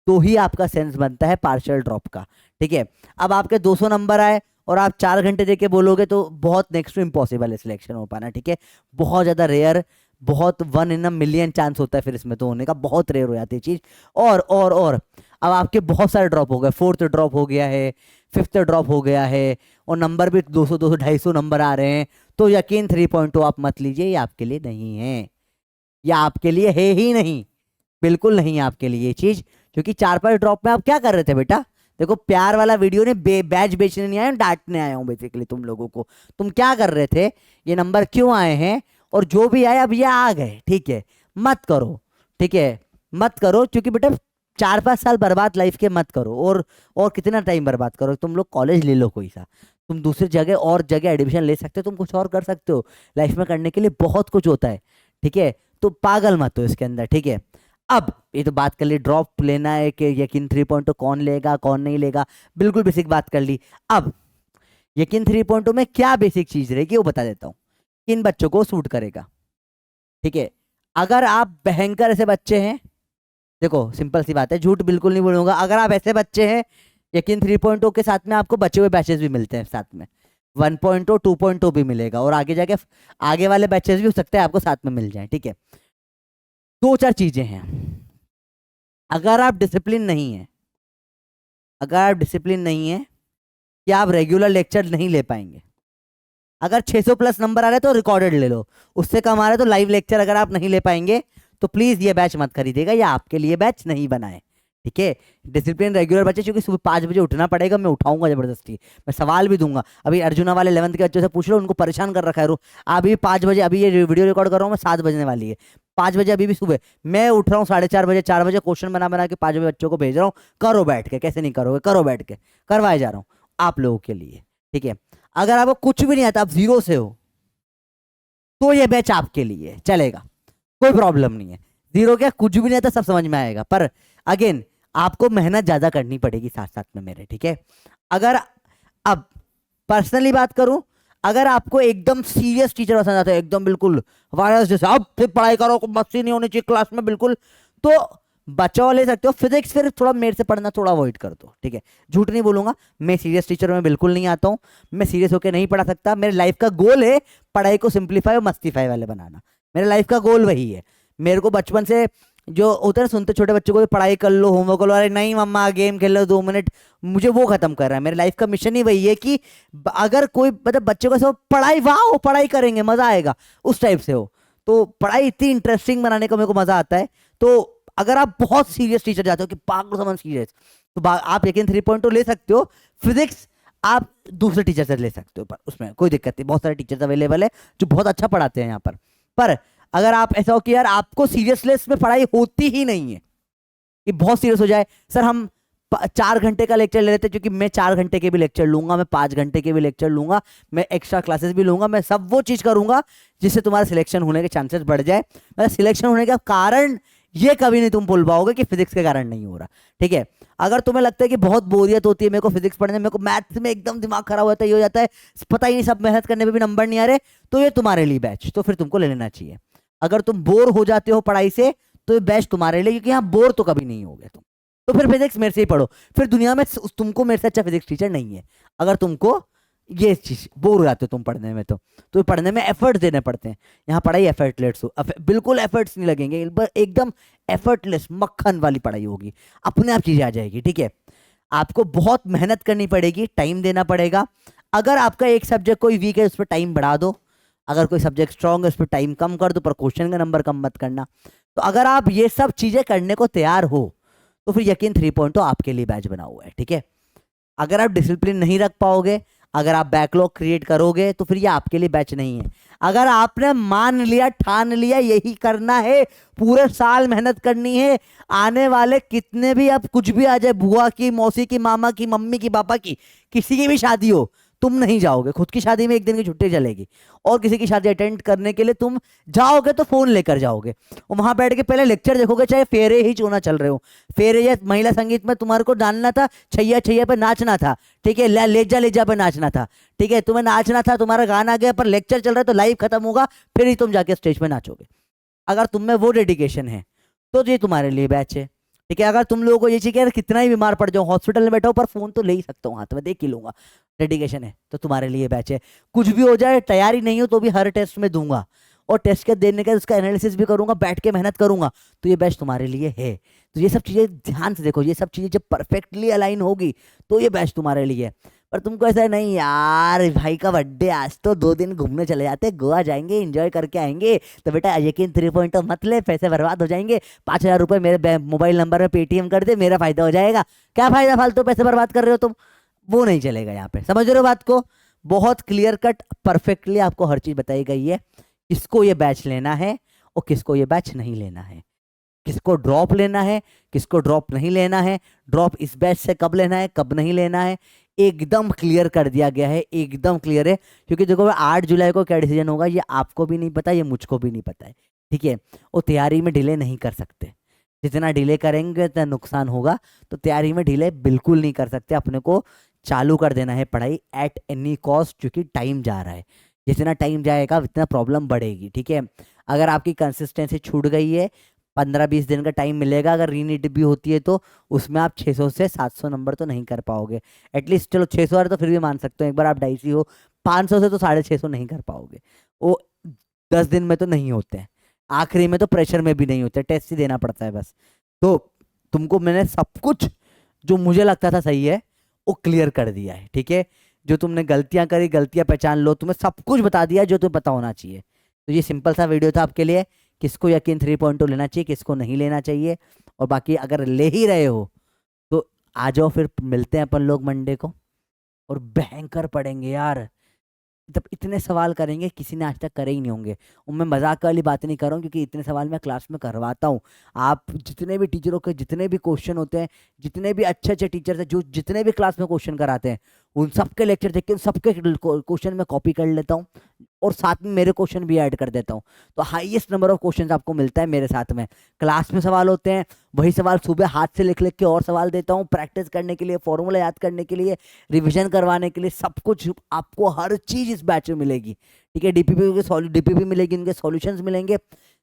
तो ही आपका सेंस बनता है पार्शियल ड्रॉप का, ठीक है। अब आपके 200 नंबर आए और आप 4 घंटे देके बोलोगे तो बहुत नेक्स्ट टू इम्पॉसिबल है सिलेक्शन हो पाना, ठीक है। बहुत ज़्यादा रेयर, बहुत 1 in a million चांस होता है फिर इसमें तो होने का, बहुत रेयर हो जाती है चीज़। और अब आपके बहुत सारे ड्रॉप हो गए, 4th ड्रॉप हो गया है, 5th ड्रॉप हो गया है, और नंबर भी 200 200 250 नंबर आ रहे हैं, तो यकीन 3.2 आप मत लीजिए, ये आपके लिए नहीं है, या आपके लिए है ही नहीं, बिल्कुल नहीं है आपके लिए ये चीज। क्योंकि 4-5 ड्रॉप में आप क्या कर रहे थे बेटा, देखो प्यार वाला वीडियो ने बैच बेचने नहीं आया हूं, डांटने आया हूं बेसिकली तुम लोगों को। तुम क्या कर रहे थे, ये नंबर क्यों आए हैं, और जो भी आए अब ये आ गए, ठीक है, मत करो, ठीक है, मत करो। क्योंकि बेटा 4-5 साल बर्बाद लाइफ के मत करो, और कितना टाइम बर्बाद करो। तुम लोग कॉलेज ले लो कोई सा, तुम दूसरी जगह और जगह एडमिशन ले सकते हो, तुम कुछ और कर सकते हो लाइफ में, करने के लिए बहुत कुछ होता है, ठीक है। तो पागल मत हो इसके अंदर, ठीक है। अब ये तो बात कर ली ड्रॉप लेना है कि यकीन 3.2 कौन लेगा कौन नहीं लेगा, बिल्कुल बेसिक बात कर ली। अब यकीन 3.2 में क्या बेसिक चीज रहेगी वो बता देता हूँ, किन बच्चों को सूट करेगा, ठीक है। अगर आप भयंकर ऐसे बच्चे हैं, देखो सिंपल सी बात है, झूठ बिल्कुल नहीं बोलूंगा, अगर आप ऐसे बच्चे हैं, यकीन 3.0 के साथ में आपको बचे हुए बैचेस भी मिलते हैं साथ में। 1.0 2.0 भी मिलेगा, और आगे जाके आगे वाले बैचेस भी हो सकते हैं आपको साथ में मिल जाए। ठीक है, दो चार चीजें हैं। अगर आप डिसिप्लिन नहीं है, अगर आप डिसिप्लिन नहीं है कि आप रेगुलर लेक्चर नहीं ले पाएंगे। अगर 600 प्लस नंबर आ रहे हैं तो रिकॉर्डेड ले लो, उससे कम आ रहे हैं तो लाइव लेक्चर अगर आप नहीं ले पाएंगे तो प्लीज ये बैच मत खरीदेगा, या आपके लिए बैच नहीं बनाए। ठीक है, डिसिप्लिन रेगुलर बच्चे, क्योंकि सुबह 5 बजे उठना पड़ेगा, मैं उठाऊंगा जबरदस्ती, मैं सवाल भी दूंगा। अभी अर्जुना वाले 11th के बच्चों से पूछ लो, उनको परेशान कर रखा है। अभी 5 बजे, अभी ये वीडियो रिकॉर्ड कर रहा हूँ मैं, 7 बजने वाली है, 5 बजे अभी भी सुबह मैं उठ रहा हूँ, 4:30 बजे 4 बजे क्वेश्चन बना बना के 5 बजे बच्चों को भेज रहा हूँ, करो बैठ के, कैसे नहीं करोगे, करो बैठ के, करवाए जा रहा हूँ आप लोगों के लिए। ठीक है, अगर आपको कुछ भी नहीं आता, आप जीरो से हो, तो ये बैच आपके लिए चलेगा, कोई प्रॉब्लम नहीं है। जीरो क्या, कुछ भी नहीं आता, सब समझ में आएगा, पर अगेन आपको मेहनत ज्यादा करनी पड़ेगी साथ साथ में मेरे। ठीक है, अगर अब पर्सनली बात करूं, अगर आपको एकदम सीरियस टीचर पसंद आता है, एकदम बिल्कुल वायरस जैसे, अब फिर पढ़ाई करो, मस्ती नहीं होनी चाहिए क्लास में बिल्कुल, तो बचाव ले सकते हो। फिजिक्स फिर थोड़ा मेरे से पढ़ना थोड़ा अवॉइड कर दो। ठीक है, झूठ नहीं बोलूंगा, मैं सीरियस टीचर में बिल्कुल नहीं आता हूं, मैं सीरियस होकर नहीं पढ़ा सकता। मेरे लाइफ का गोल है पढ़ाई को सिंप्लीफाई और मस्तीफाई वाले बनाना, मेरे लाइफ का गोल वही है। मेरे को बचपन से जो होता है ना, सुनते छोटे बच्चों को, पढ़ाई कर लो, होमवर्क कर लो, अरे नहीं मम्मा गेम खेल लो 2 मिनट, मुझे वो खत्म कर रहा है। मेरे लाइफ का मिशन ही वही है कि अगर कोई मतलब बच्चों को सब पढ़ाई, वाह पढ़ाई करेंगे मजा आएगा, उस टाइप से हो, तो पढ़ाई इतनी इंटरेस्टिंग बनाने का मेरे को मजा आता है। तो अगर आप बहुत सीरियस टीचर जाते हो कि पागल समझ सीरियस, तो आप यकीन 3.2 ले सकते हो। फिजिक्स आप दूसरे टीचर से ले सकते हो, पर उसमें कोई दिक्कत नहीं, बहुत सारे टीचर्स अवेलेबल है जो बहुत अच्छा पढ़ाते हैं यहाँ पर अगर आप ऐसा हो कि यार आपको सीरियसनेस में पढ़ाई होती ही नहीं है, कि बहुत सीरियस हो जाए, सर हम 4 घंटे का लेक्चर ले लेते हैं, क्योंकि मैं 4 घंटे के भी लेक्चर लूंगा, मैं 5 घंटे के भी लेक्चर लूंगा, मैं एक्स्ट्रा क्लासेस भी लूंगा, मैं सब वो चीज करूंगा जिससे तुम्हारा सिलेक्शन होने के चांसेस बढ़ जाए। मतलब सिलेक्शन होने का कारण ये कभी नहीं तुम बोल पाओगे कि फिजिक्स के कारण नहीं हो रहा। ठीक है, अगर तुम्हें लगता है कि बहुत बोरियत होती है मेरे को फिजिक्स पढ़ने में, मेरे को मैथ्स में एकदम दिमाग खराब होता है, ये हो जाता है, पता ही नहीं, सब मेहनत करने में भी नंबर नहीं आ रहे, तो ये तुम्हारे लिए बैच, तो फिर तुमको ले लेना चाहिए। अगर तुम बोर हो जाते हो पढ़ाई से, तो ये बेस्ट तुम्हारे लिए, क्योंकि यहाँ बोर तो कभी नहीं होगे तुम, तो फिर फिजिक्स मेरे से ही पढ़ो। फिर दुनिया में तुमको मेरे से अच्छा फिजिक्स टीचर नहीं है। अगर तुमको ये चीज बोर हो जाते हो तुम पढ़ने में, तो पढ़ने में एफर्ट देने पड़ते हैं। यहाँ पढ़ाई एफर्टलेस हो, बिल्कुल एफर्ट्स नहीं लगेंगे, एकदम एफर्टलेस मक्खन वाली पढ़ाई होगी, अपने आप चीजें आ जाएगी। ठीक है, आपको बहुत मेहनत करनी पड़ेगी, टाइम देना पड़ेगा। अगर आपका एक सब्जेक्ट कोई वीक है, उस पर टाइम बढ़ा दो, अगर कोई सब्जेक्ट स्ट्रांग है उस पर टाइम कम कर दो, पर क्वेश्चन का नंबर कम मत करना। तो अगर आप ये सब चीजें करने को तैयार हो, तो फिर यकीन 3.0 आपके लिए बैच बना हुआ है। ठीक है, अगर आप डिसिप्लिन नहीं रख पाओगे, अगर आप बैकलॉग क्रिएट करोगे, तो फिर ये आपके लिए बैच नहीं है। अगर आपने मान लिया, ठान लिया यही करना है, पूरे साल मेहनत करनी है, आने वाले कितने भी, अब कुछ भी आ जाए, बुआ की, मौसी की, मामा की, मम्मी की, पापा की, किसी की भी शादी हो, तुम नहीं जाओगे। खुद की शादी में एक दिन की छुट्टी चलेगी, और किसी की शादी अटेंड करने के लिए तुम जाओगे तो फोन लेकर जाओगे, और वहां बैठ के पहले लेक्चर देखोगे, चाहे फेरे ही चोना चल रहे हो। फेरे या महिला संगीत में तुम्हारे को डालना था, छैया छैया पे नाचना था। ठीक है, लेजा पे नाचना था। ठीक है, तुम्हें नाचना था, तुम्हारा गाना गया, पर लेक्चर चल रहा है तो लाइव खत्म होगा, फिर ही तुम जाके स्टेज पे नाचोगे। अगर तुम में वो डेडिकेशन है तो ये तुम्हारे लिए बैच है। ठीक है, अगर तुम लोगों को ये चाहिए कि यार कितना ही बीमार पड़ जाओ, हॉस्पिटल में बैठा हो, पर फोन तो ले ही सकता हूँ हाथ में, देख ही लूंगा, डेडिकेशन है, तो तुम्हारे लिए बैच है। कुछ भी हो जाए, तैयारी नहीं हो तो भी हर टेस्ट में दूंगा, और टेस्ट के देने का उसका एनालिसिस भी करूंगा, बैठ के मेहनत करूंगा, तो ये बैच तुम्हारे लिए है। तो ये सब चीजें ध्यान से देखो, ये सब चीजें जब परफेक्टली अलाइन होगी तो ये बैच तुम्हारे लिए है। पर तुमको ऐसा नहीं यार भाई का बर्थडे, आज तो 2 दिन घूमने चले जाते, गोवा जाएंगे, एंजॉय करके आएंगे, तो बेटा यकीन 3.0 मत ले, पैसे बर्बाद हो जाएंगे। 5,000 रुपये मेरे मोबाइल नंबर में पेटीएम कर दे, मेरा फायदा हो जाएगा। क्या फायदा, फालतू पैसे बर्बाद कर रहे हो तुम, वो नहीं चलेगा यहाँ पे। समझ रहे हो बात को, बहुत क्लियर कट परफेक्टली आपको हर चीज बताई गई है, किसको ये बैच लेना है और किसको ये बैच नहीं लेना है, किसको ड्रॉप लेना है, किसको ड्रॉप नहीं लेना है, ड्रॉप इस बैच से कब लेना है, कब नहीं लेना है, एकदम क्लियर कर दिया गया है, एकदम क्लियर है। क्योंकि देखो 8 जुलाई को क्या डिसीजन होगा ये आपको भी नहीं पता, ये मुझको भी नहीं पता है। ठीक है, वो तैयारी में डिले नहीं कर सकते, जितना डिले करेंगे उतना नुकसान होगा, तो तैयारी में डिले बिल्कुल नहीं कर सकते। अपने को चालू कर देना है पढ़ाई एट एनी कॉस्ट, क्योंकि टाइम जा रहा है, जितना टाइम जाएगा उतना प्रॉब्लम बढ़ेगी। ठीक है, अगर आपकी कंसिस्टेंसी छूट गई है, 15-20 दिन का टाइम मिलेगा, अगर रीनीट भी होती है तो उसमें आप 600 से 700 नंबर तो नहीं कर पाओगे। एटलीस्ट चलो 600 तो फिर भी मान सकते हो, एक बार आप डाइसी हो, 500 से तो 650 नहीं कर पाओगे, वो 10 दिन में तो नहीं होते हैं, आखिरी में तो प्रेशर में भी नहीं होते, टेस्ट ही देना पड़ता है बस। तो तुमको मैंने सब कुछ जो मुझे लगता था सही है वो क्लियर कर दिया है, ठीक है। जो तुमने गलतियां करी, गलतियां पहचान लो, तुम्हें सब कुछ बता दिया जो तुम्हें पता होना चाहिए। तो ये सिंपल सा वीडियो था आपके लिए, किसको यकीन 3.2 लेना चाहिए, किसको नहीं लेना चाहिए। और बाकी अगर ले ही रहे हो तो आ जाओ, फिर मिलते हैं अपन लोग मंडे को और भयंकर पढ़ेंगे यार। तब इतने सवाल करेंगे किसी ने आज तक करे ही नहीं होंगे। और मैं मजाक वाली बात नहीं कर रहा हूँ, क्योंकि इतने सवाल मैं क्लास में करवाता हूँ। आप जितने भी टीचरों के जितने भी क्वेश्चन होते हैं, जितने भी अच्छे अच्छे टीचर्स हैं जो जितने भी क्लास में क्वेश्चन कराते हैं, उन सबके लेक्चर देख के उन सबके क्वेश्चन में कॉपी कर लेता हूँ और साथ में मेरे क्वेश्चन भी ऐड कर देता हूँ। तो हाईएस्ट नंबर ऑफ क्वेश्चन आपको मिलता है मेरे साथ में। क्लास में सवाल होते हैं, वही सवाल सुबह हाथ से लिख लिख के और सवाल देता हूँ, प्रैक्टिस करने के लिए, फॉर्मूला याद करने के लिए, रिवीजन करवाने के लिए, सब कुछ आपको हर चीज इस बैच में मिलेगी, ठीक है। डीपीपी मिलेगी, उनके सॉल्यूशंस मिलेंगे,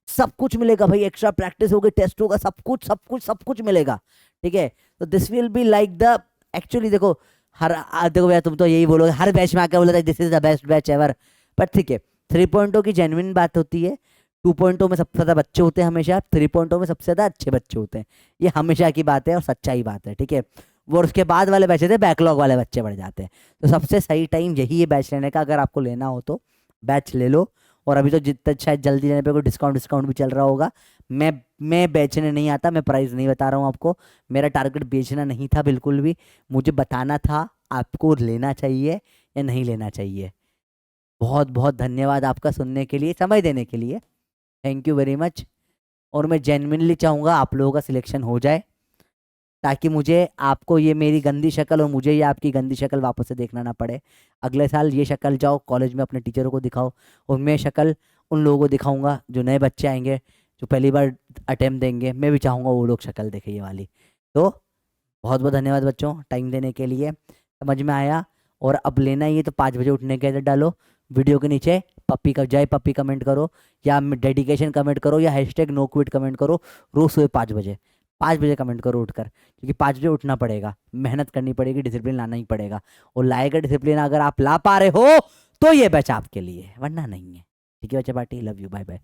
सब कुछ मिलेगा भाई। एक्स्ट्रा प्रैक्टिस होगी, टेस्ट होगा, सब कुछ सब कुछ सब कुछ मिलेगा, ठीक है। तो this will be like the, actually देखो देखो भैया, तुम तो यही बोलोगे हर बैच में आकर बोला this is the best batch ever, पर ठीक है 3.0 की जेन्युइन बात होती है। 2.0 में सबसे ज्यादा बच्चे होते हैं हमेशा, 3.0 में सबसे ज्यादा अच्छे बच्चे होते हैं, ये हमेशा की बात है और सच्चाई बात है, ठीक है। वो उसके बाद वाले बैच थे बैकलॉग वाले बच्चे बढ़ जाते हैं। तो सबसे सही टाइम यही है बैच लेने का, अगर आपको लेना हो तो बैच ले लो। और अभी तो जितना शायद जल्दी लेने पे कोई डिस्काउंट भी चल रहा होगा। मैं बेचने नहीं आता, मैं प्राइस नहीं बता रहा हूँ आपको, मेरा टारगेट बेचना नहीं था बिल्कुल भी, मुझे बताना था आपको लेना चाहिए या नहीं लेना चाहिए। बहुत बहुत धन्यवाद आपका सुनने के लिए, समय देने के लिए, थैंक यू वेरी मच। और मैं जेन्युइनली चाहूँगा आप लोगों का सिलेक्शन हो जाए, ताकि मुझे आपको ये मेरी गंदी शक्ल और मुझे ये आपकी गंदी शक्ल वापस से देखना ना पड़े। अगले साल ये शक्ल जाओ कॉलेज में अपने टीचरों को दिखाओ, और मैं शक्ल उन लोगों को दिखाऊंगा जो नए बच्चे आएंगे, जो पहली बार अटेम्प्ट देंगे, मैं भी चाहूँगा वो लोग शक्ल देखे ये वाली। तो बहुत बहुत धन्यवाद बच्चों टाइम देने के लिए, समझ में आया। और अब लेना ही है तो 5 बजे उठने के डालो, वीडियो के नीचे पप्पी का जय पप्पी कमेंट करो, या डेडिकेशन कमेंट करो, या हैशटैग नो क्विट कमेंट करो। रोज सुबह 5 बजे, 5 बजे कमेंट करो उठकर, क्योंकि 5 बजे उठना पड़ेगा, मेहनत करनी पड़ेगी, डिसिप्लिन लाना ही पड़ेगा। और लाएगा डिसिप्लिन अगर आप ला पा रहे हो तो ये बैच आपके लिए, वरना नहीं है, ठीक है बच्चा party, love you, bye bye.